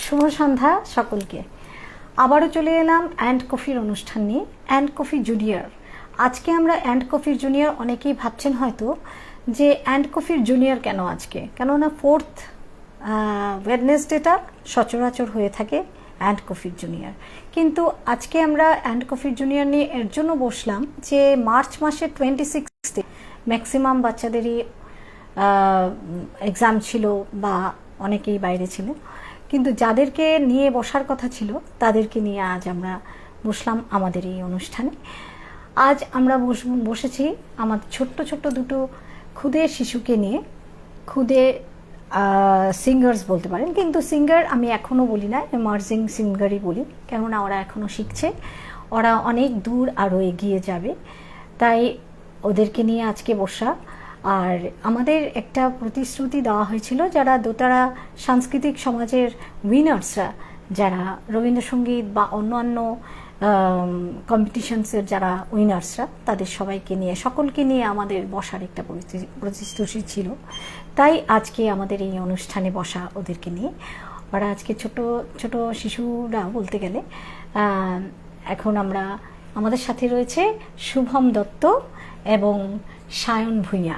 শুভ সন্ধ্যা সকলকে। আবারও চলে এলাম অ্যান্ড কফির অনুষ্ঠান নিয়ে, অ্যান্ড কফি জুনিয়র। আজকে আমরা অ্যান্ড কফির জুনিয়র, অনেকেই ভাবছেন হয়তো যে অ্যান্ড কফির জুনিয়র কেন আজকে, কেননা ফোর্থ ওয়েডনেসডেটা সচরাচর হয়ে থাকে অ্যান্ড কফির জুনিয়র। কিন্তু আজকে আমরা অ্যান্ড কফির জুনিয়র নিয়ে এর জন্য বসলাম যে মার্চ মাসের 26 ম্যাক্সিমাম বাচ্চাদেরই এক্সাম ছিল বা অনেকেই বাইরে ছিল, কিন্তু যাদেরকে নিয়ে বসার কথা ছিল তাদেরকে নিয়ে আজ আমরা বসলাম আমাদের এই অনুষ্ঠানে। আজ আমরা বসেছি আমাদের ছোট্ট ছোট্ট দুটো ক্ষুদে শিশুকে নিয়ে। ক্ষুদে সিঙ্গার্স বলতে পারেন, কিন্তু সিঙ্গার আমি এখনও বলি না, এমার্জিং সিঙ্গারই বলি, কেননা ওরা এখনও শিখছে, ওরা অনেক দূর আরও এগিয়ে যাবে, তাই ওদেরকে নিয়ে আজকে বসা। আর আমাদের একটা প্রতিশ্রুতি দেওয়া হয়েছিল, যারা দোতারা সাংস্কৃতিক সমাজের উইনার্সরা, যারা রবীন্দ্রসঙ্গীত বা অন্যান্য কম্পিটিশনসের যারা উইনার্সরা, তাদের সবাইকে নিয়ে, সকলকে নিয়ে আমাদের বসার একটা প্রতিশ্রুতি ছিল। তাই আজকে আমাদের এই অনুষ্ঠানে বসা ওদেরকে নিয়ে। ওরা আজকে ছোট ছোট শিশুরা বলতে গেলে। এখন আমাদের সাথে রয়েছে শুভম দত্ত এবং সায়ন ভূঁইয়া।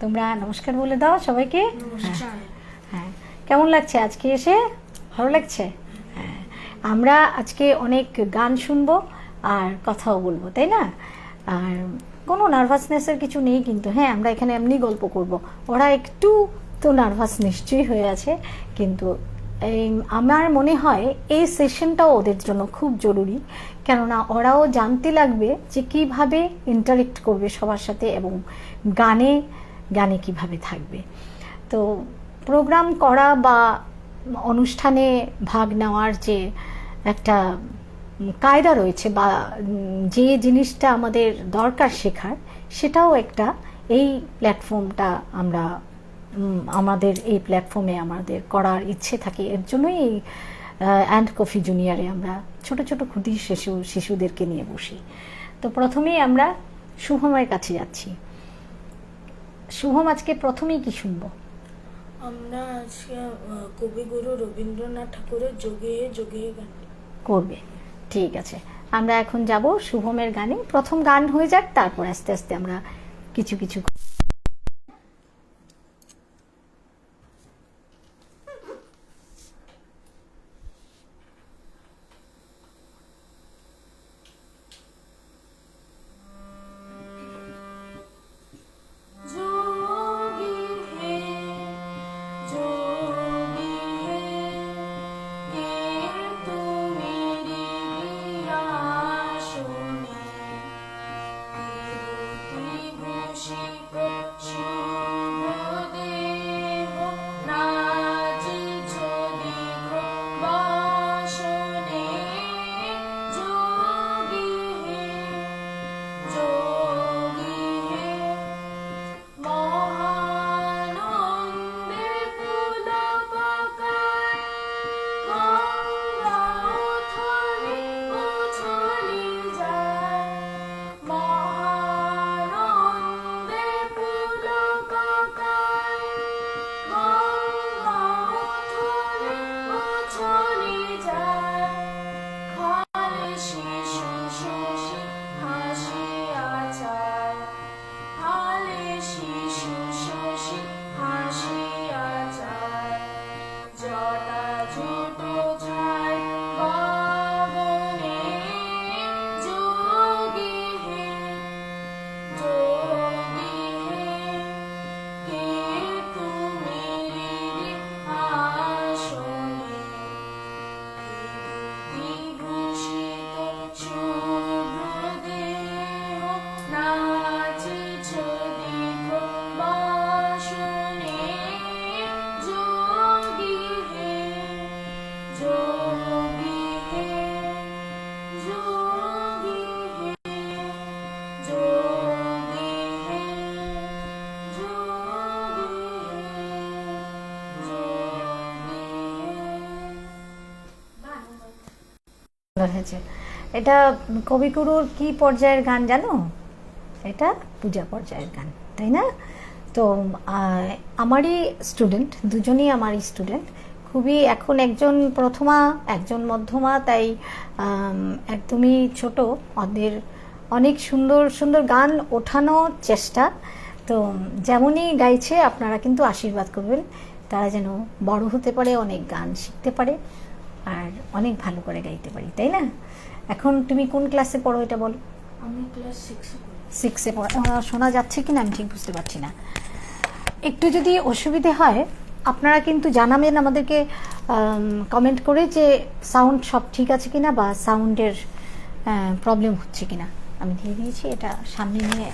তোমরা নমস্কার বলে দাও সবাইকে। হ্যাঁ, কেমন লাগছে আজকে এসে? ভালো লাগছে? হ্যাঁ, আমরা আজকে অনেক গান শুনবো আর কথাও বলবো, তাই না? আর কোনো নার্ভাসনেসের কিছু নেই কিন্তু। হ্যাঁ, আমরা এখানে এমনি গল্প করব। ওরা একটু তো নার্ভাস নিশ্চয়ই হয়ে আছে, কিন্তু আমার মনে হয় এই সেশনটাও ওদের জন্য খুব জরুরি, কেননা ওরাও জানতে লাগবে যে কিভাবে ইন্টারেক্ট করবে সবার সাথে এবং গানে গানে কিভাবে থাকবে। তো প্রোগ্রাম করা বা অনুষ্ঠানে ভাগ নেওয়ার যে একটা কায়দা রয়েছে বা যে জিনিসটা আমাদের দরকার শেখার, সেটাও একটা এই প্ল্যাটফর্মটা আমাদের এই প্ল্যাটফর্মে আমাদের করার ইচ্ছে থাকে। এর জন্যই এই অ্যান্ড কফি জুনিয়রে আমরা ছোট ছোট ক্ষুদ্র শিশুদেরকে নিয়ে বসি। তো প্রথমেই আমরা শুভমের কাছে যাচ্ছি। শুভম, আজকে প্রথমেই কি শুনবো? আমরা আজকে কবিগুরু রবীন্দ্রনাথ ঠাকুরের যোগে যোগে গান করবে। ঠিক আছে, আমরা এখন যাব শুভমের গানে। প্রথম গান হয়ে যাক, তারপর আস্তে আস্তে আমরা কিছু কিছু হয়েছে। এটা কবিগুরুর কি পর্যায়ের গান জানো? এটা পূজা পর্যায়ের গান, তাই না? তো আমারই স্টুডেন্ট, দুজনেই আমারই স্টুডেন্ট, খুবই এখন একজন প্রথমা একজন মধ্যমা, তাই একদমই ছোট, ওদের অনেক সুন্দর সুন্দর গান ওঠানোর চেষ্টা। তো যেমনই গাইছে আপনারা কিন্তু আশীর্বাদ করবেন, তারা যেন বড় হতে পারে, অনেক গান শিখতে পারে আর অনেক ভালো করে গাইতে পারি, তাই না? এখন তুমি কোন ক্লাসে পড়ো এটা বলো। আমি ক্লাস 6-এ পড়ি। 6-এ পড়ো। শোনা যাচ্ছে কিনা আমি ঠিক বুঝতে পারছি না। একটু যদি অসুবিধে হয় আপনারা কিন্তু জানাবেন আমাদেরকে কমেন্ট করে যে সাউন্ড সব ঠিক আছে কিনা বা সাউন্ডের প্রবলেম হচ্ছে কিনা। আমি দিয়ে দিয়েছি, এটা সামনে নিয়ে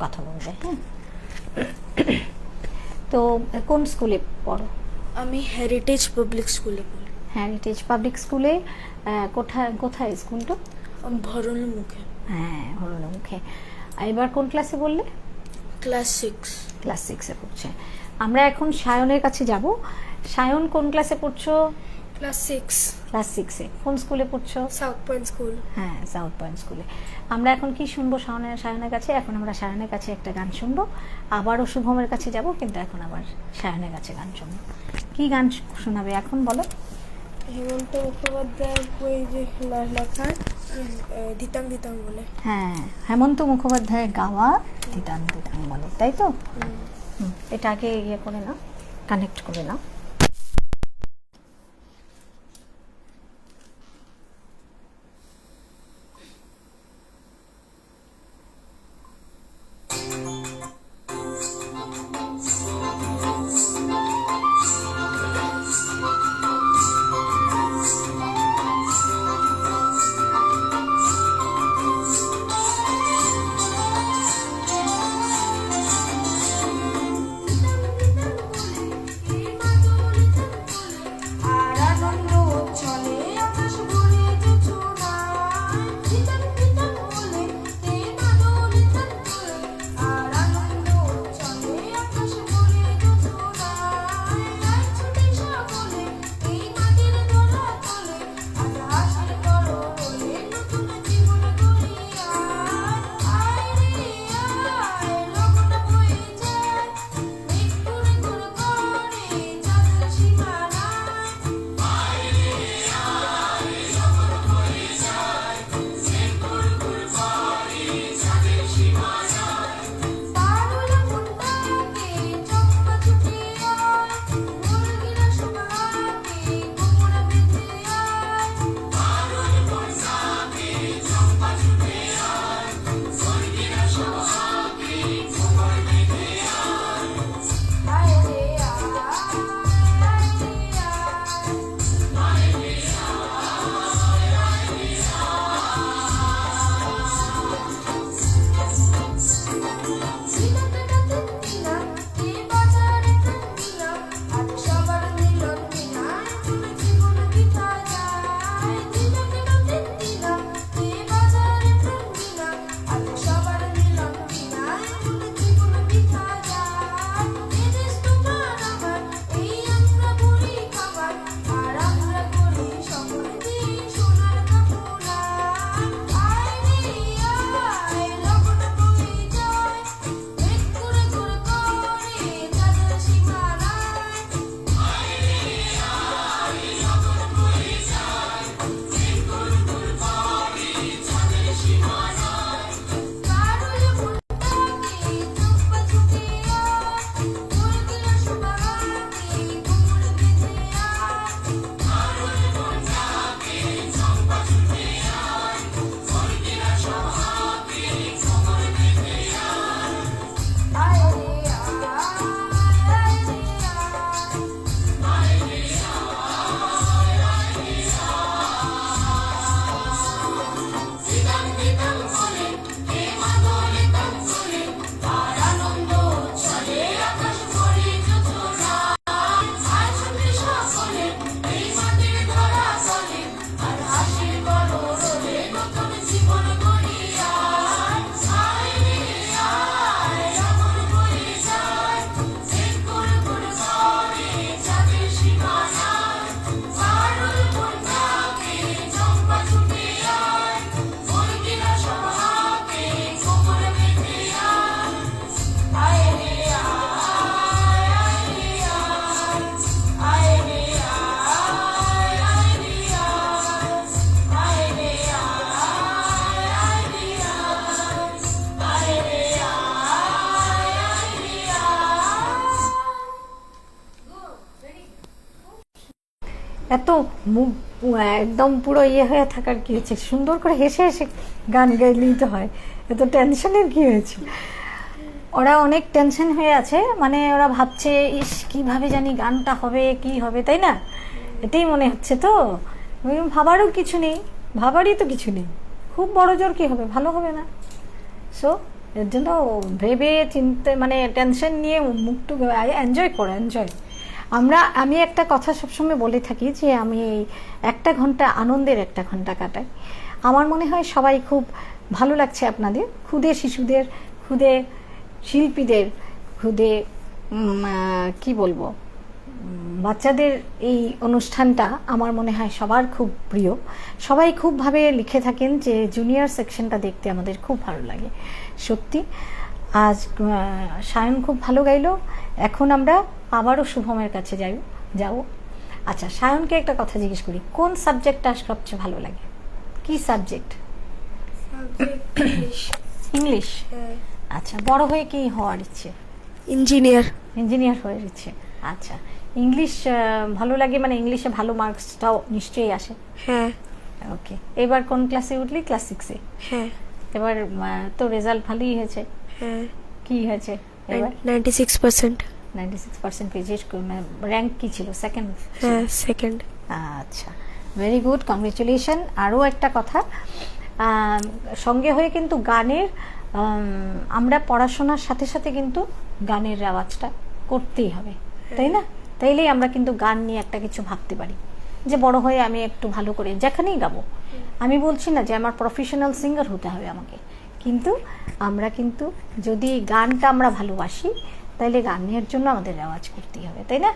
কথা বলবে। হ্যাঁ, তো কোন স্কুলে পড়ো? আমি হেরিটেজ পাবলিক স্কুলে পড়ি। হেরিটেজ পাবলিক স্কুলে। কোথায় কোথায় স্কুলটা? ভরল মুখে। হ্যাঁ, হরণমুখে। এবার কোন ক্লাসে বললে? ক্লাস 6। ক্লাস 6-এ পড়ছে। আমরা এখন সায়নের কাছে যাব। সায়ন কোন ক্লাসে পড়ছো? ক্লাস 6। ক্লাস 6-এ। কোন স্কুলে পড়ছো? South point school. হ্যাঁ, সাউথ পয়েন্ট স্কুলে। আমরা এখন কি শুনবো সায়নের কাছে? এখন আমরা সায়নের কাছে একটা গান শুনবো, আবারও শুভমের কাছে যাব, কিন্তু এখন আবার সায়নের কাছে গান শুনবো। কি গান শোনাবে এখন বলো? হেমন্ত মুখোপাধ্যায়ের বই যে লেখা দিতাং দিতাং বলে। হ্যাঁ, হেমন্ত মুখোপাধ্যায়ের গাওয়া দিতাং দিতাং বলে, তাই তো? এটা আগে ইয়ে করে না, কানেক্ট করে না। Thank you. এত মুখ একদম পুরো ইয়ে হয়ে থাকার কি হচ্ছে, সুন্দর করে হেসে হেসে গান গাইলেই তো হয়, এত টেনশনের কি হয়েছে? ওরা অনেক টেনশন হয়ে আছে, মানে ওরা ভাবছে ইস কিভাবে জানি গানটা হবে কি হবে, তাই না? এটাই মনে হচ্ছে তো। ভাবারও কিছু নেই, ভাবারই তো কিছু নেই, খুব বড় জোর কি হবে, ভালো হবে না। সো এর জন্য ভেবে চিনতে মানে টেনশন নিয়ে মুখটু এনজয় করো, এনজয়। আমি একটা কথা সবসময় বলে থাকি যে আমি এই একটা ঘন্টা আনন্দের একটা ঘন্টা কাটাই। আমার মনে হয় সবাই খুব ভালো লাগছে আপনাদের, ক্ষুদে শিশুদের, ক্ষুদে শিল্পীদের, ক্ষুদে কি বলবো বাচ্চাদের এই অনুষ্ঠানটা আমার মনে হয় সবার খুব প্রিয়। সবাই খুবভাবে লিখে থাকেন যে জুনিয়র সেকশনটা দেখতে আমাদের খুব ভালো লাগে। সত্যি আজ সায়ন খুব ভালো গাইলো। এখন আমরা আবারও শুভমের কাছে যাও। আচ্ছা, সায়নকে একটা কথা জিজ্ঞেস করি, কোন সাবজেক্টটা সবচেয়ে ভালো লাগে? কি সাবজেক্ট? ইংলিশ। আচ্ছা, বড় হয়ে কি হওয়ার ইচ্ছে? ইঞ্জিনিয়ার। ইঞ্জিনিয়ার হওয়ার ইচ্ছে। আচ্ছা, ইংলিশ ভালো লাগে, মানে ইংলিশে ভালো মার্কসটাও নিশ্চয়ই আসে। হ্যাঁ। ওকে, এবার কোন ক্লাসে উঠলি? ক্লাস 6-এ। হ্যাঁ। এবার তো রেজাল্ট ভালোই হয়েছে। হ্যাঁ। কি হয়েছে এবার? 96%। 96% পেয়েছিস। র্যাঙ্ক কি ছিল? সেকেন্ড? হ্যাঁ, সেকেন্ড। আচ্ছা, ভেরি গুড, কংগ্রেচুলেশন। আরও একটা কথা, সঙ্গে হয়ে কিন্তু গানের আমরা পড়াশোনার সাথে সাথে কিন্তু গানের আওয়াজটা করতেই হবে, তাই না? তাইলেই আমরা কিন্তু গান নিয়ে একটা কিছু ভাবতে পারি যে বড় হয়ে আমি একটু ভালো করে যেখানেই গাবো। আমি বলছি না যে আমার প্রফেশনাল সিঙ্গার হতে হবে আমাকে, কিন্তু আমরা কিন্তু যদি গানটা আমরা ভালোবাসি তাইলে গানের জন্য আমাদের রেওয়াজ করতেই হবে, তাই না?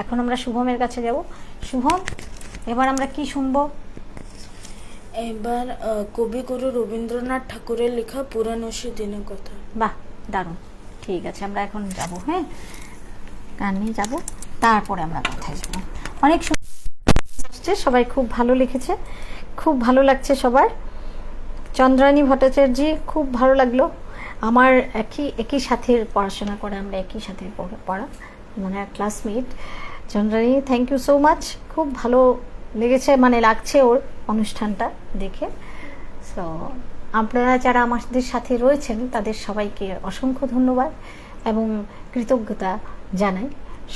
এখন আমরা শুভমের কাছে যাব। শুভম, এবার আমরা কি শুনবো? এবার কবিগুরু রবীন্দ্রনাথ ঠাকুরের লেখা পুরানো সে দিনের কথা। বাহ, দারুণ। ঠিক আছে, আমরা এখন যাব, হ্যাঁ, গান নিয়ে যাব, তারপরে আমরা কথায় যাবো। অনেক আসছে, সবাই খুব ভালো লিখেছে, খুব ভালো লাগছে সবার। চন্দ্রানী ভট্টাচার্য, খুব ভালো লাগলো। আমার একই সাথে পড়াশোনা করে, আমরা একই সাথে পড়া, মানে classmate. Chandrani, thank you so much, খুব ভালো লেগেছে, মানে লাগছে ওর অনুষ্ঠানটা দেখে। সো আপনারা যারা আমাদের সাথে রয়েছেন তাদের সবাইকে অসংখ্য ধন্যবাদ এবং কৃতজ্ঞতা জানাই।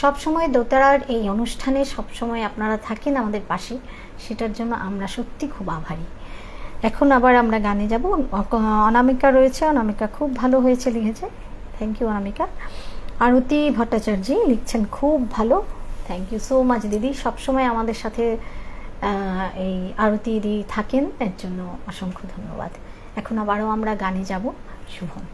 সবসময় দোতারার এই অনুষ্ঠানে সবসময় আপনারা থাকেন আমাদের পাশে, সেটার জন্য আমরা সত্যি খুব আভারী। এখন আবার আমরা গানে যাব। অনামিকা রয়েছে, অনামিকা খুব ভালো হয়েছে লিখেছে, থ্যাংক ইউ অনামিকা। আরতি ভট্টাচার্য লিখছেন খুব ভালো, থ্যাংক ইউ সো মাচ দিদি, সবসময় আমাদের সাথে এই আরতি দিদি থাকেন, এর জন্য অসংখ্য ধন্যবাদ। এখন আবারও আমরা গানে যাব। শুভম।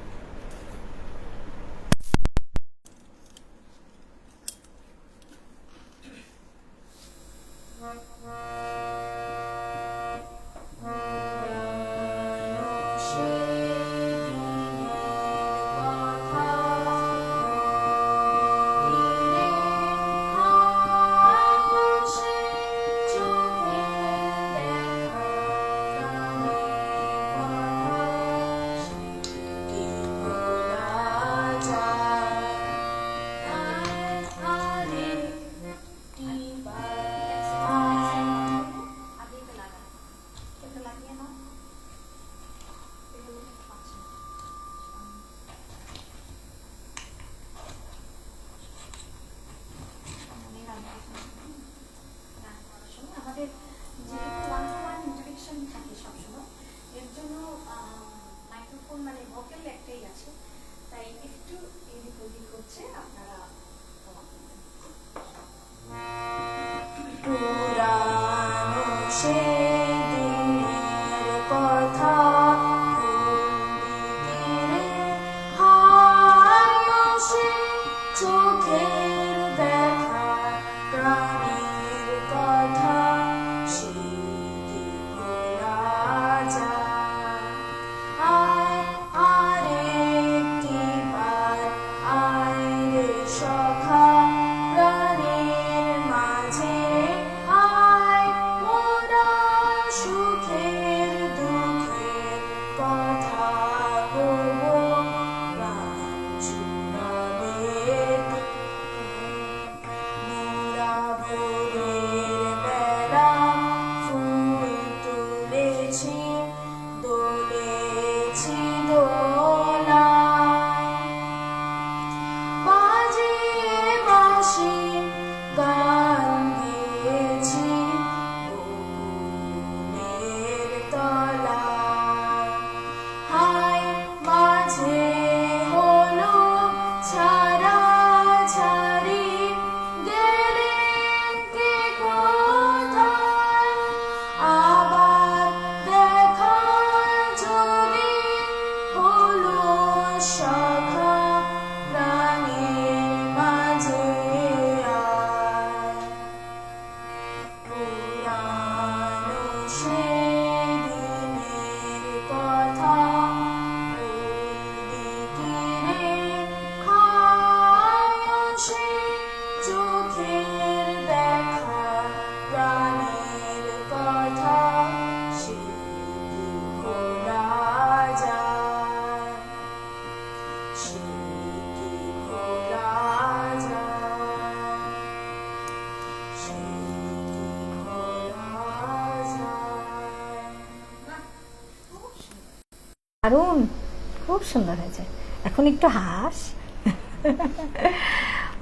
সখা প্রাণের মাঝে পুরানো সেদিনের কথা দিকে খামোশি চোখের দেখা প্রাণের কথা সে কি ভোলা যায় সে কি ভোলা যায় সে কি ভোলা যায় দারুণ, খুব সুন্দর হয়েছে। এখন একটু হাস।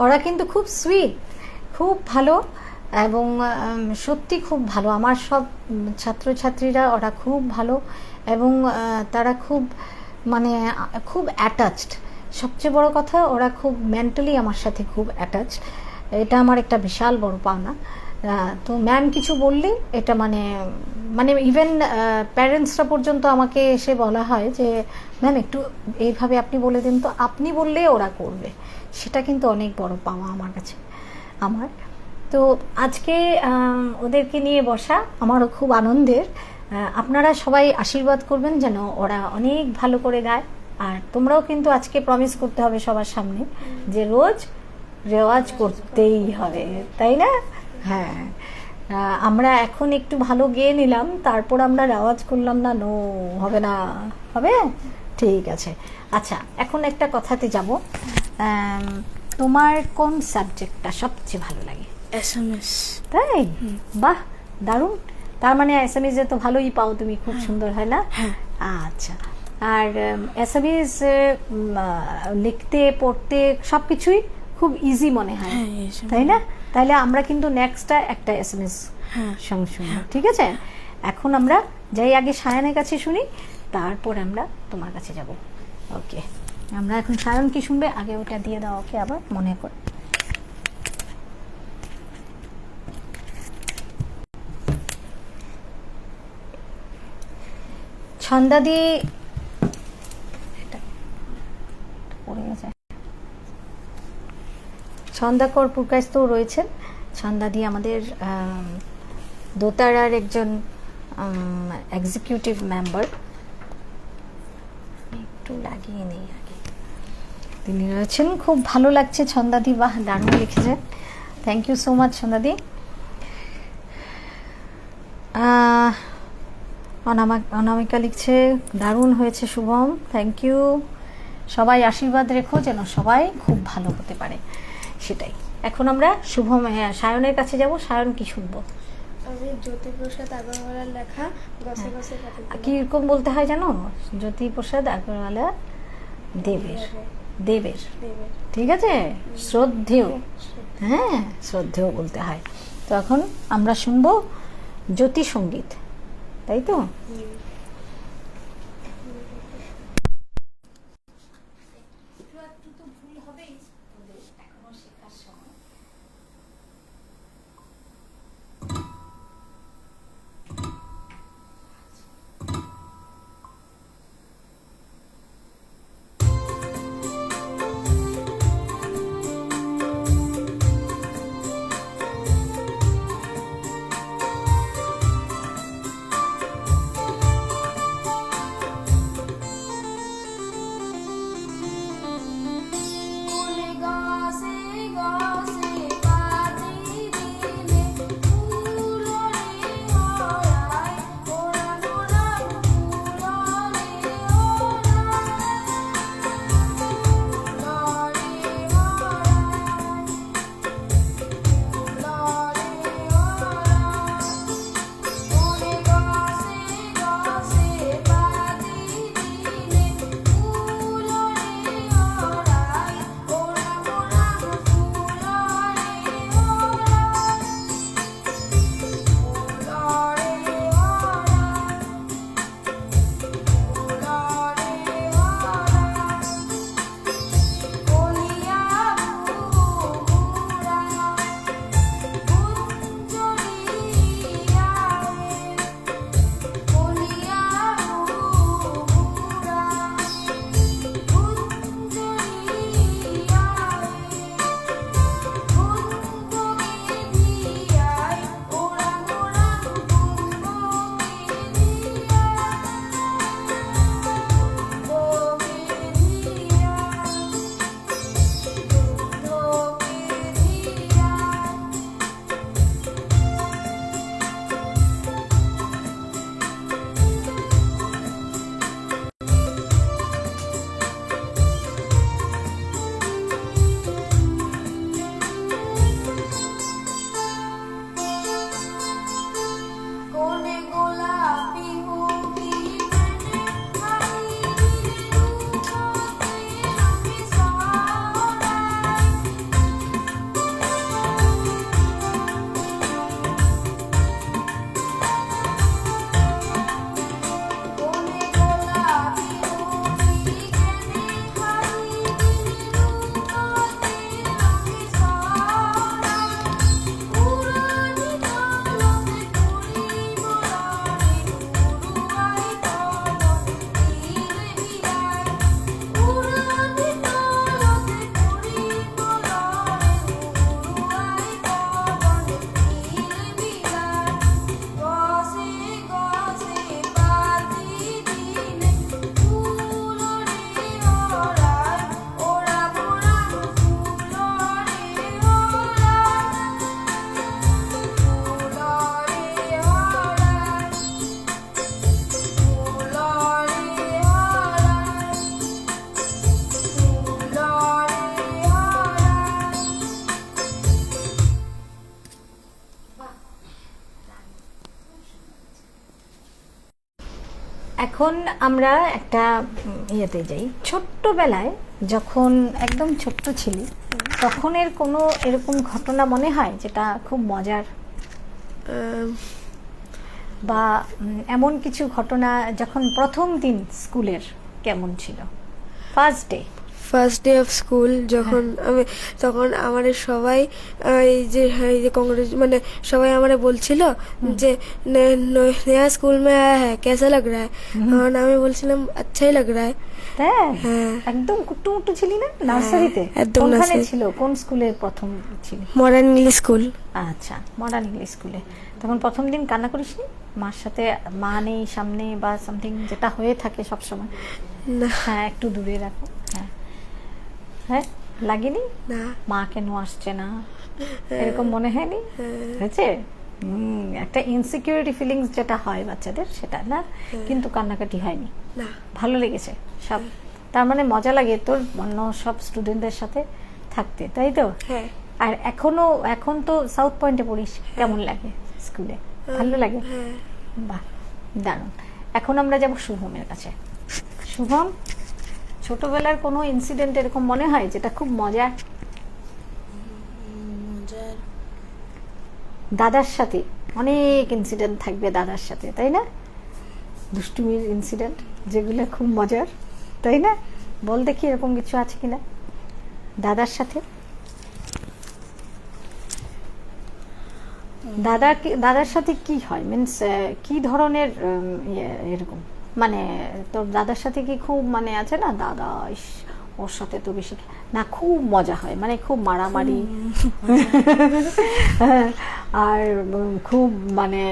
ওরা কিন্তু খুব সুইট, খুব ভালো, এবং সত্যি খুব ভালো। আমার সব ছাত্রছাত্রীরা ওরা খুব ভালো, এবং তারা খুব মানে খুব অ্যাটাচড। সবচেয়ে বড় কথা, ওরা খুব মেন্টালি আমার সাথে খুব অ্যাটাচড। এটা আমার একটা বিশাল বড় পাওনা। তো ম্যাম কিছু বললে এটা মানে মানে ইভেন প্যারেন্টসরা পর্যন্ত আমাকে এসে বলা হয় যে ম্যাম একটু এইভাবে আপনি বলে দিন, তো আপনি বললে ওরা করবে। সেটা কিন্তু অনেক বড় পাওয়া আমার কাছে আমার। তো আজকে ওদেরকে নিয়ে বসা আমারও খুব আনন্দের। আপনারা সবাই আশীর্বাদ করবেন যেন ওরা অনেক ভালো করে গায়। আর তোমরাও কিন্তু আজকে প্রমিস করতে হবে সবার সামনে যে রোজ রেওয়াজ করতেই হবে, তাই না? হ্যাঁ, আমরা এখন একটু ভালো গেয়ে নিলাম, তারপর আমরা রেওয়াজ করলাম না, নো, হবে না। হবে? ঠিক আছে। আচ্ছা, এখন একটা কথাতে যাব। তোমার কোন সাবজেক্টটা সবচেয়ে ভালো লাগে? এসএমএস। তাই? বাহ, দারুণ। তার মানে এসএমএস তো ভালোই পাও তুমি, খুব সুন্দর, হয় না? হ্যাঁ। আচ্ছা, আর এসএমএস লিখতে পড়তে সব কিছুই খুব ইজি মনে হয়, হ্যাঁ, এসব। তাই না? তাহলে আমরা কিন্তু নেক্সটটা একটা এসএমএস হ্যাঁ। সঙ্গে শুনবো, ঠিক আছে? এখন আমরা যাই, আগে সায়ানের কাছে শুনি, তারপর আমরা তোমার কাছে যাব। ওকে, আমরা এখন সায়ন কি শুনবে, আগে ওটা দিয়ে দাও ওকে, আবার মনে করে। ছন্দাদি পড়ে গেছে। ছন্দাকর পুরকাইস্ত রয়েছেন। ছন্দাদি আমাদের দোতারার একজন এক্সিকিউটিভ মেম্বার। একটু লাগিয়ে নেই আগে। তিনি রয়েছেন, খুব ভালো লাগছে। ছন্দাদি বাহ, দারুণ লিখেছেন। থ্যাংক ইউ সো মাচ ছন্দাদি। অনামিকা লিখছে দারুণ হয়েছে শুভম, থ্যাংক ইউ। সবাই আশীর্বাদ রেখো যেন সবাই খুব ভালো হতে পারে, সেটাই। এখন আমরা শুভম সায়নের কাছে যাব। সায়ন কি শুনবো? আমি জ্যোতিপ্রসাদ আগরওয়ালার লেখা গছে গছে পাতা কিরকম বলতে হয় জানো? জ্যোতিপ্রসাদ আগরওয়ালা দেবের, দেবের, ঠিক আছে? শ্রদ্ধেয়, হ্যাঁ, শ্রদ্ধেয় বলতে হয়। তো এখন আমরা শুনবো জ্যোতি সঙ্গীত, তাই তো? এখন আমরা একটা ইয়েতে যাই, ছোট্টবেলায় যখন একদম ছোট্ট ছিলি তখনের কোনো এরকম ঘটনা মনে হয় যেটা খুব মজার, বা এমন কিছু ঘটনা যখন প্রথম দিন স্কুলের কেমন ছিল, ফার্স্ট ডে অফ স্কুল যখন আমি, তখন আমাদের সবাই এই যে কংগ্রেস মানে সবাই আমারে বলছিল যে নয়া স্কুল মে আয়া হ্যাঁ কেসা লাগ রা হ্যায়, তখন আমি বলছিলাম আচ্ছাই লাগ রা হ্যায়। তাই হ্যাঁ। একদম কুট্টু মুট্টু ছিলি না নার্সারিতে? একদম কোনখানে নার্সারি। ছিল, কোন স্কুলে প্রথম ছিল? Modern English school. আচ্ছা, মডার্ন ইংলিশ স্কুলে। তখন প্রথম দিন কান্না করিসনি? মার সাথে, মা নেই সামনে বা সামথিং, যেটা হয়ে থাকে সব সময়। না হ্যাঁ, একটু দূরে রাখো। হ্যাঁ হ্যাঁ, লাগেনি? না। মা কেন আসছে না এরকম মনে হয়নি? হয়েছে? একটা ইনসিকিউরিটি ফিলিংস যেটা হয় বাচ্চাদের, সেটা না, কিন্তু কান্নাকাটি হয়নি, না। ভালো লেগেছে সব। তার মানে মজা লাগে তোর অন্য সব স্টুডেন্টদের সাথে থাকতে, তাই তো? হ্যাঁ। আর এখন তো সাউথ পয়েন্টে পড়িস, কেমন লাগে স্কুলে? ভালো লাগে? হ্যাঁ। বাহ, দারুণ। এখন আমরা যাব শুভমের কাছে। শুভম, ছোটবেলার কোনো ইনসিডেন্ট এরকম মনে হয় যেটা খুব মজার? মজার দাদার সাথে অনেক ইনসিডেন্ট থাকবে, দাদার সাথে, তাই না? দুষ্টুমির ইনসিডেন্ট যেগুলো খুব মজার, তাই না? বল দেখি এরকম কিছু আছে কিনা দাদার সাথে। দাদার সাথে কি হয়, মিনস কি ধরনের এরকম, মানে তোর দাদার সাথে কি খুব মানে আছে না, দাদা ইস ওর সাথে তো বেশি না, খুব মজা হয়, মানে খুব মারামারি আর খুব মানে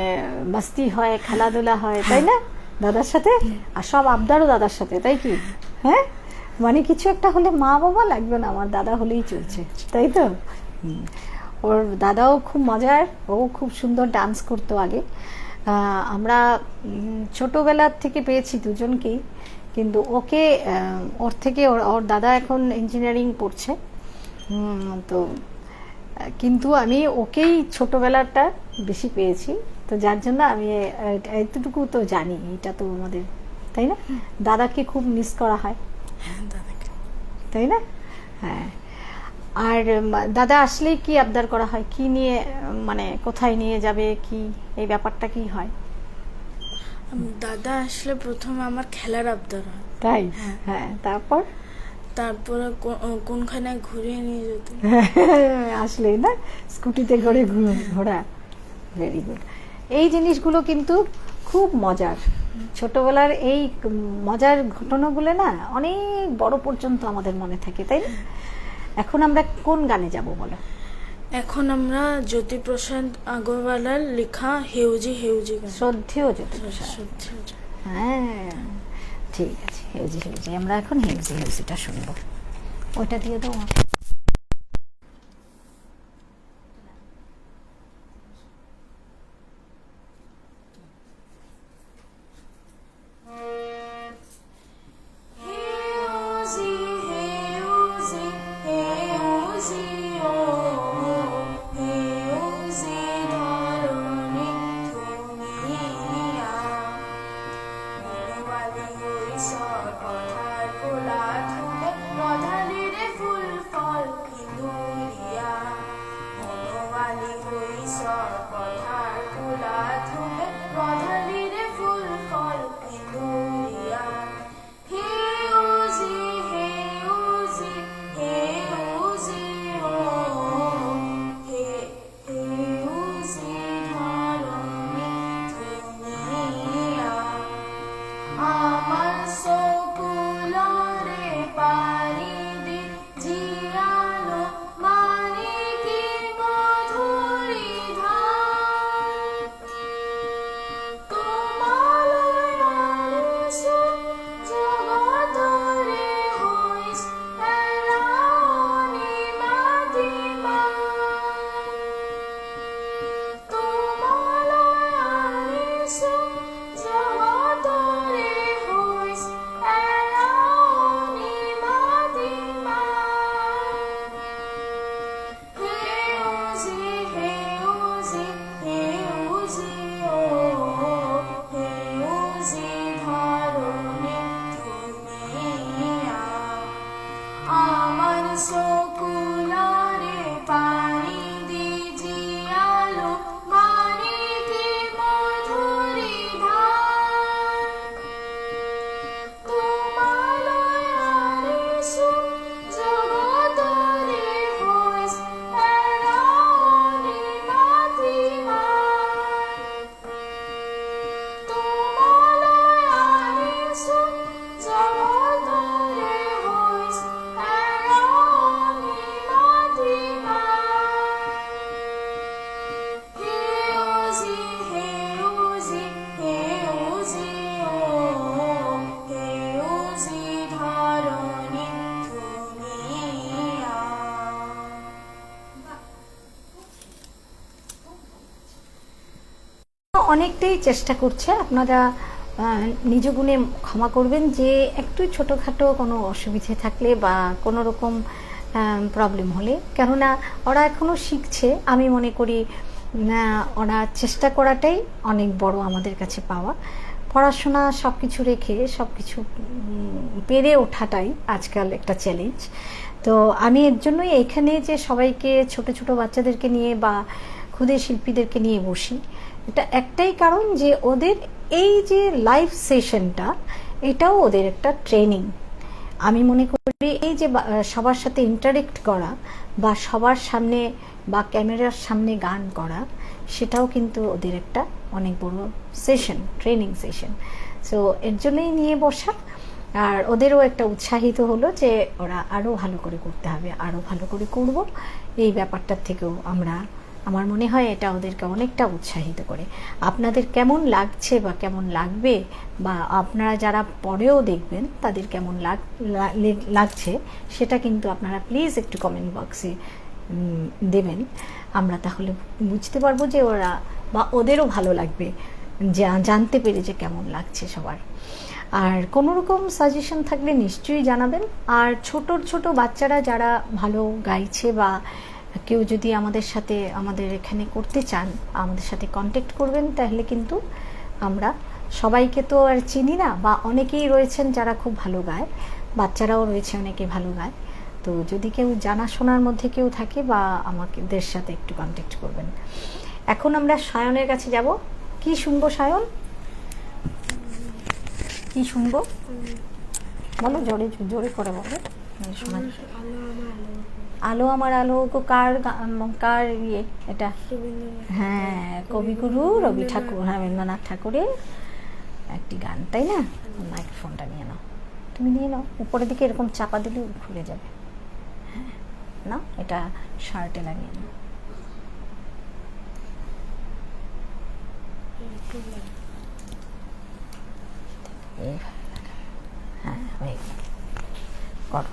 মাস্তি হয়, খেলাধুলা হয়, তাই না দাদার সাথে? আর সব আবদারও দাদার সাথে, তাই কি? হ্যাঁ, মানে কিছু একটা হলে মা বাবা লাগবে না, আমার দাদা হলেই চলছে, তাই তো? ওর দাদাও খুব মজার, ও খুব সুন্দর ডান্স করতো আগে। আমরা ছোটবেলার থেকে পেয়েছি দুজনকেই, কিন্তু ওকে ওর থেকে ওর দাদা এখন ইঞ্জিনিয়ারিং পড়ছে, তো কিন্তু আমি ওকেই ছোটবেলাটা বেশি পেয়েছি, তো যার জন্য আমি এতটুকু তো জানি, এটা তো আমাদের, তাই না? দাদাকে খুব মিস করা হয়, দাদাকে। তাই না? হ্যাঁ। আর দাদা আসলেই কি আবদার করা হয়, কি নিয়ে, মানে কোথায় নিয়ে যাবে, কি এই ব্যাপারটা কি হয়? দাদা আসলে প্রথমে আমার খেলার আবদার হয়, তাই? হ্যাঁ, তারপর তারপরে কোনখানে ঘুরিয়ে নিয়ে যেত। আসলেই না, স্কুটিতে করে ঘোরা, ভেরি গুড। এই জিনিসগুলো কিন্তু খুব মজার, ছোটবেলার এই মজার ঘটনাগুলো না অনেক বড় পর্যন্ত আমাদের মনে থাকে, তাই না? এখন আমরা কোন গানে যাব বলো? এখন আমরা জ্যোতিপ্রসাদ আগরওয়ালার লেখা হেউজি হেউজি গান। শ্রদ্ধেয় জ্যোতিপ্রসাদ। শ্রদ্ধেয়। হ্যাঁ, ঠিক আছে, হেউজি হেউজি, আমরা এখন হেউজি হেউজিটা শুনবো। ওইটা দিয়ে দাও আমাকে। কথার কোলা ধুলে নধালিরে ফুল ফল অনেকটাই চেষ্টা করছে, আপনারা নিজ গুণে ক্ষমা করবেন যে একটু ছোটোখাটো কোনো অসুবিধে থাকলে বা কোনো রকম প্রবলেম হলে, কেননা ওরা এখনও শিখছে। আমি মনে করি ওরা চেষ্টা করাটাই অনেক বড় আমাদের কাছে পাওয়া। পড়াশোনা সব কিছু রেখে সব কিছু পেরে ওঠাটাই আজকাল একটা চ্যালেঞ্জ। তো আমি এর জন্যই এখানে যে সবাইকে ছোট ছোট বাচ্চাদেরকে নিয়ে বা ক্ষুদে শিল্পীদেরকে নিয়ে বসি, এটা একটাই কারণ যে ওদের এই যে লাইভ সেশনটা, এটাও ওদের একটা ট্রেনিং। আমি মনে করি এই যে সবার সাথে ইন্টারেক্ট করা বা সবার সামনে বা ক্যামেরার সামনে গান করা, সেটাও কিন্তু ওদের একটা অনেক বড় সেশন, ট্রেনিং সেশন। সো এর জন্যই নিয়ে বসা। আর ওদেরও একটা উৎসাহিত হলো যে ওরা আরও ভালো করে করতে হবে, আরও ভালো করে করব, এই ব্যাপারটার থেকেও আমার মনে হয় এটা ওদেরকে অনেকটা উৎসাহিত করে। আপনাদের কেমন লাগছে বা কেমন লাগবে, বা আপনারা যারা পরেও দেখবেন তাদের কেমন লাগছে, সেটা কিন্তু আপনারা প্লিজ একটু কমেন্ট বক্সে দেবেন। আমরা তাহলে বুঝতে পারবো যে ওরা বা ওদেরও ভালো লাগবে জানতে পেরে যে কেমন লাগছে সবার। আর কোনো রকম সাজেশন থাকলে নিশ্চয়ই জানাবেন। আর ছোট বাচ্চারা যারা ভালো গাইছে বা কেউ যদি আমাদের এখানে করতে চান, আমাদের সাথে কন্ট্যাক্ট করবেন। তাহলে কিন্তু আমরা সবাইকে তো আর চিনি না, বা অনেকেই রয়েছেন যারা খুব ভালো গায়, বাচ্চারাও রয়েছে অনেকে ভালো গায়। তো যদি কেউ জানাশোনার মধ্যে কেউ থাকে বা আমাদের সাথে একটু কন্ট্যাক্ট করবেন। এখন আমরা সায়নের কাছে যাব। কি শুনবো সায়ন? কি শুনবো বলো, জোরে জোরে করে বলো, শোনা। আলো আমার আলো গো, কার ইয়ে এটা? হ্যাঁ, কবিগুরু রবীন্দ্রনাথ ঠাকুরের একটি গান, তাই না? মাইক্রোফোনটা নিয়ে নাও, তুমি নিয়ে নাও। উপরের দিকে এরকম চাপা দিলে খুলে যাবে। হ্যাঁ না, এটা শার্টে লাগিয়ে নাও। হ্যাঁ, হয়ে গেল, করো।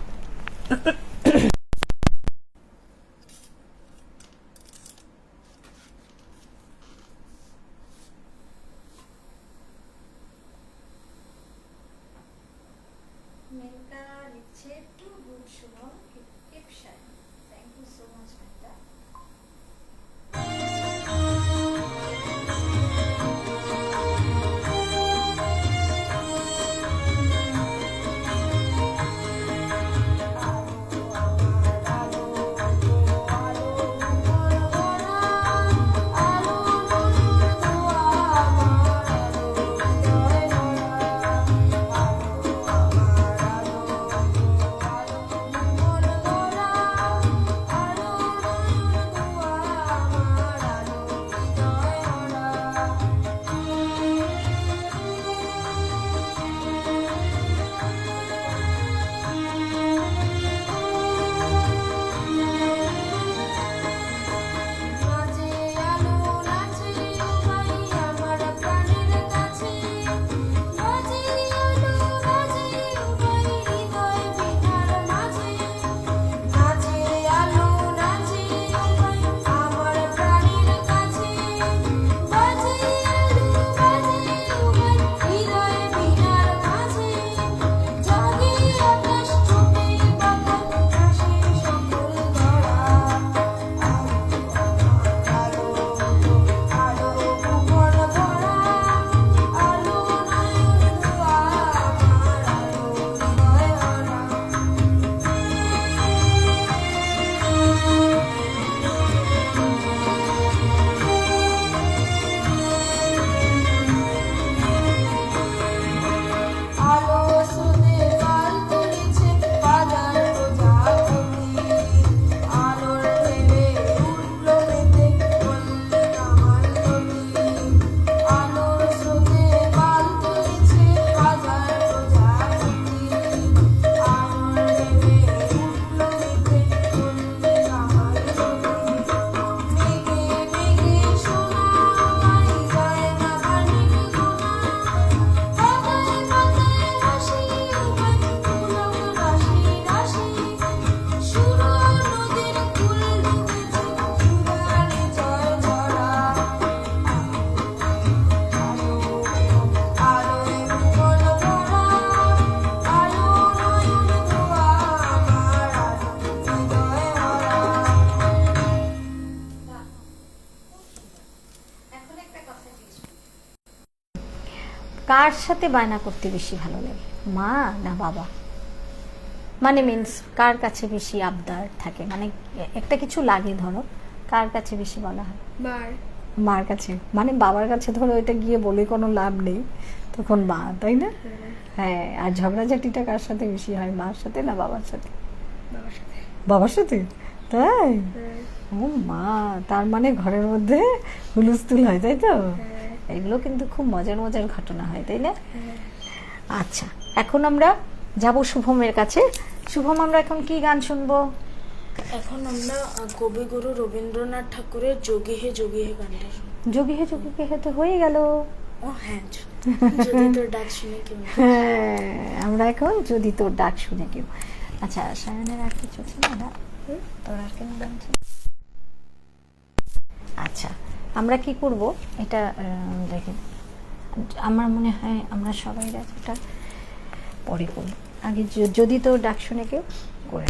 মেনকা লিখছে too good Suman, keep shine. Thank you so much Menaka. কার সাথে বায়না করতে বেশি ভালো লাগে, মা না বাবা? মানে মিন্স কার কাছে বেশি আবদার থাকে, মানে একটা কিছু লাগে ধরো, কার কাছে বেশি বলা হয়? মার কাছে। মানে বাবার কাছে ধরো এটা গিয়ে বলে কোনো লাভ নেই, তখন মা, তাই না? হ্যাঁ। আর ঝগড়াঝাটিটা কার সাথে বেশি হয়, মার সাথে না বাবার সাথে? বাবার সাথে। তাই? ও মা, তার মানে ঘরের মধ্যে হুলস্থুল হয়, তাই তো? এগুলো কিন্তু খুব মজার মজার ঘটনা হয়, তাই না? আচ্ছা, এখন আমরা যাব শুভমের কাছে। শুভম, আমরা এখন কি গান শুনবো? এখন আমরা কবিগুরু রবীন্দ্রনাথ ঠাকুরের যোগী হে গানটা শুনবো। যোগী হে তো হয়ে গেল। ও হ্যাঁ, যদি তোর ডাক শুনে কেউ। হ্যাঁ, আমরা এখন যদি তোর ডাক শুনে কেউ। আচ্ছা, সায়নের আর কিছু ছিল না? তোর আর কেন গান ছিল? আচ্ছা, আমরা কি করব এটা দেখেন, আমার মনে হয় আমরা সবাই এটা পরে করব, আগে যদি তোর ডাক শুনে কেউ করে।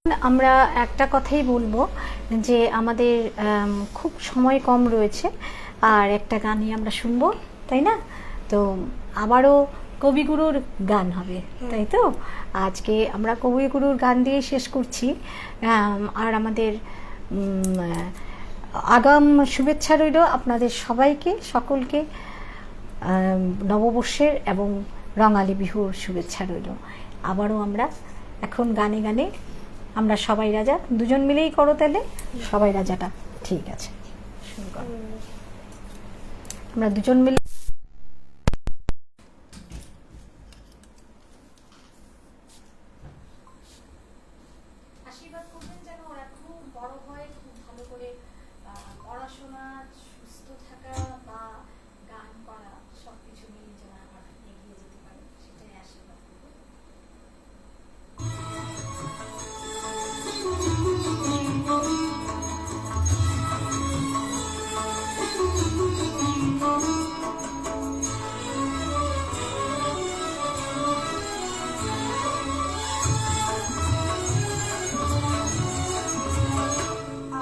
আমরা একটা কথাই বলবো যে আমাদের খুব সময় কম রয়েছে, আর একটা গানই আমরা শুনবো, তাই না? তো আবারও কবিগুরুর গান হবে, তাই তো? আজকে আমরা কবিগুরুর গান দিয়ে শেষ করছি। আর আমাদের আগাম শুভেচ্ছা রইল আপনাদের সবাইকে, সকলকে নববর্ষের এবং রঙালী বিহুর শুভেচ্ছা রইল। আবারও আমরা এখন গানে গানে আমরা সবাই রাজা, দুজন মিলেই করো তাহলে সবাই রাজাটা, ঠিক আছে? শুরু করো, আমরা দুজন মিলে। আশীর্বাদ করবেন যেন ওরা খুব বড় হয়, খুব ভালো করে পড়াশোনা, সুস্থ থাকা বা গান করা সবকিছু মিলে যেন আবার এগিয়ে যেতে পারে, সেটাই আশীর্বাদ করবো।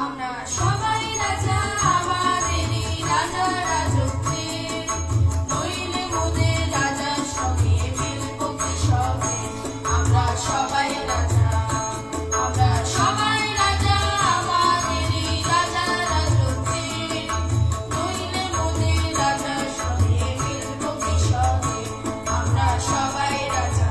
আমরা সবাই রাজা, আমাদেরই রাজা রাজত্বে, নইলে মোদের রাজার সঙ্গে মিলবো কি সবে। আমরা সবাই রাজা, আমরা সবাই রাজা, আমাদেরই রাজা রাজত্বে, নইলে মোদের রাজার সঙ্গে মিলবো কি সবে। আমরা সবাই রাজা।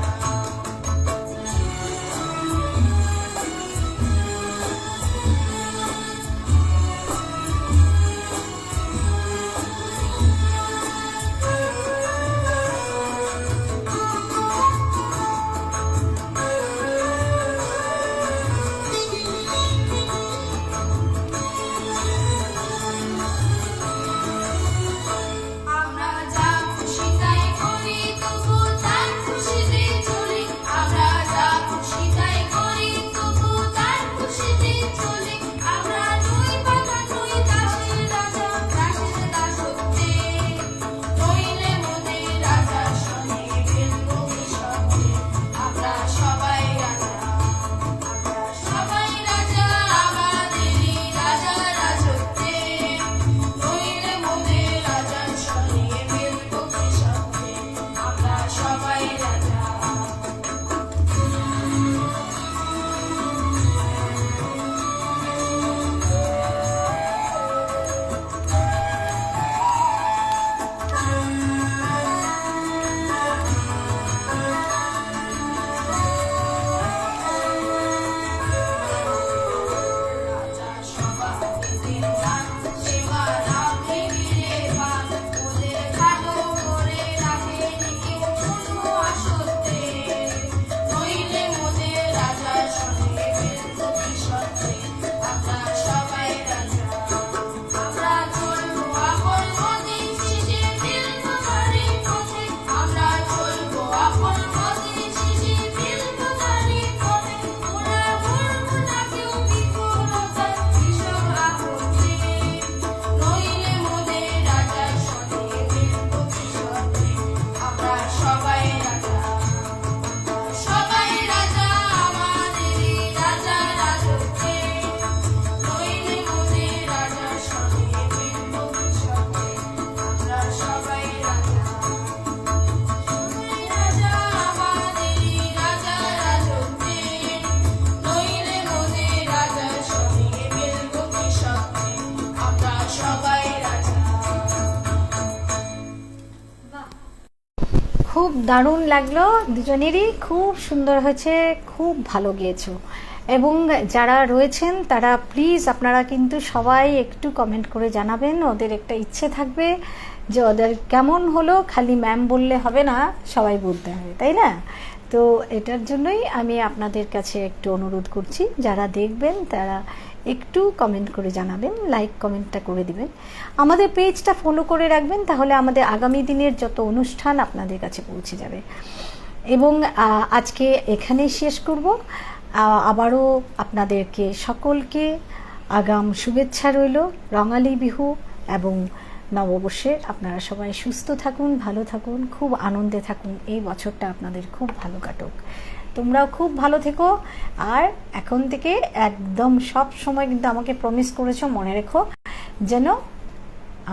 আমরা যা খুশি তাই করি, তবু তার খুশিতে চলি। আমরা যা খুশি তাই করি, তবু তার খুশিতে চলি। আমরা দুই পাতা দুই দাসের রাজা, দাসের দাসত্বে, নইলে মোদের রাজার সঙ্গে মিলবো কি সবে। আমরা সবাই রাজা, আমরা সবাই রাজা, আমাদেরই রাজা রাজত্বে, নইলে মোদের রাজার সঙ্গে মিলবো কি সবে। আমরা সবাই রাজা। রাজা সবাইদের দান, সেবা রাখে ঘিরে বাঁধ, ওদের খাটো করে রাখেনি কেউ কোনো আসতে, নইলে মোদের রাজার সঙ্গে মিলবো কি সবে। আমরা সবাই রাজা। আমরা চলবো আপন পথে, শেষে ফিরবো তারই পথে। আমরা চলবো আপন পথে, শেষে ফিরবো তারই পথে। ওরা করবো না কেউ বিফলতা, এসব আপত্তি, নইলে মোদের রাজার সঙ্গে মিলবো কি সবে। আমরা সবাই রাজা, সবাই রাজা, আমাদেরই রাজা রাজত্বে, নইলে মোদের রাজার সঙ্গে মিলবো কি সবে। আমরা সবাই রাজা, সবাই রাজা, আমাদেরই রাজা রাজত্বে, নইলে মোদের রাজার সঙ্গে মিলবো কি সবে। আমরা সবাই রাজা। খুব দারুণ লাগলো, দুজনেরই খুব সুন্দর হয়েছে, খুব ভালো গেয়েছো। এবং যারা রয়েছেন তারা প্লিজ আপনারা কিন্তু সবাই একটু কমেন্ট করে জানাবেন, ওদের একটা ইচ্ছে থাকবে যে ওদের কেমন হলো, খালি ম্যাম বললে হবে না, সবাই বলতে হবে, তাই না? তো এটার জন্যই আমি আপনাদের কাছে একটু অনুরোধ করছি, যারা দেখবেন তারা একটু কমেন্ট করে জানাবেন, লাইক কমেন্টটা করে দিবেন, আমাদের পেজটা ফলো করে রাখবেন, তাহলে আমাদের আগামী দিনের যত অনুষ্ঠান আপনাদের কাছে পৌঁছে যাবে। এবং আজকে এখানেই শেষ করব। আবারও আপনাদেরকে সকলকে আগাম শুভেচ্ছা রইল রঙালী বিহু এবং নববর্ষের। আপনারা সবাই সুস্থ থাকুন, ভালো থাকুন, খুব আনন্দে থাকুন, এই বছরটা আপনাদের খুব ভালো কাটুক। তোমরাও খুব ভালো থেকো। আর এখন থেকে একদম সব সময় কিন্তু আমাকে প্রমিস করেছো, মনে রেখো, যেন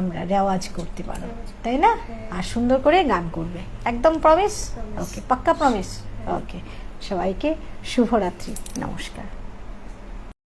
আমরা রেওয়াজ করতে পারো, তাই না? আর সুন্দর করে গান করবে, একদম প্রমিস? ওকে, পাক্কা প্রমিস? ওকে, সবাইকে শুভরাত্রি, নমস্কার।